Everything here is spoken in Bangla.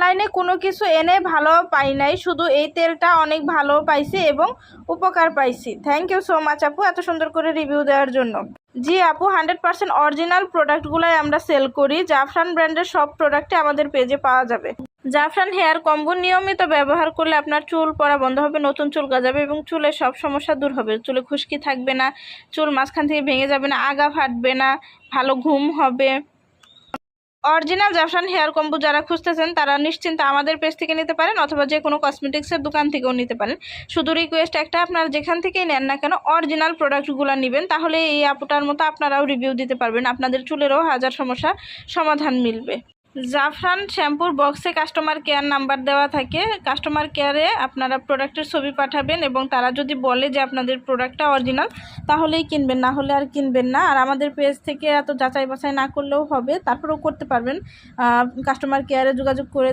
অনলাইনে কোনো কিছু এনে ভালো পাই নাই, শুধু এই তেলটা অনেক ভালো পাইছি এবং উপকার পাইছি। থ্যাংক ইউ সো মাচ আপু এত সুন্দর করে রিভিউ দেওয়ার জন্য। জি আপু, 100% অরিজিনাল প্রোডাক্টগুলোই আমরা সেল করি। জাফরান ব্র্যান্ডের সব প্রোডাক্টই আমাদের পেজে পাওয়া যাবে। জাফরান হেয়ার কম্বো নিয়মিত ব্যবহার করলে আপনার চুল পড়া বন্ধ হবে, নতুন চুল গজাবে এবং চুলের সব সমস্যা দূর হবে। চুলে খুশকি থাকবে না, চুল মাঝখান থেকে ভেঙে যাবে না, আগা ফাটবে না, ভালো ঘুম হবে। অরিজিনাল জাফরান হেয়ার কম্বো যারা খুঁজতেছেন তারা নিশ্চিন্তে আমাদের পেজ থেকে নিতে পারেন অথবা যে কোনো কসমেটিক্সের দোকান থেকেও নিতে পারেন। শুধু রিকোয়েস্ট একটা, আপনারা যেখান থেকেই নেন না কেন অরিজিনাল প্রোডাক্টগুলো নেবেন, তাহলে এই আপুটার মতো আপনারাও রিভিউ দিতে পারবেন, আপনাদের চুলেরও হাজার সমস্যার সমাধান মিলবে। জাফরান শ্যাম্পুর বক্সে কাস্টমার কেয়ার নাম্বার দেওয়া থাকে। কাস্টমার কেয়ারে আপনারা প্রোডাক্টের ছবি পাঠাবেন এবং তারা যদি বলে যে আপনাদের প্রোডাক্টটা অরিজিনাল তাহলেই কিনবেন, না হলে আর কিনবেন না। আর আমাদের পেজ থেকে এত যাচাই বাছাই না করলেও হবে, তারপরেও করতে পারবেন, কাস্টমার কেয়ারে যোগাযোগ করে।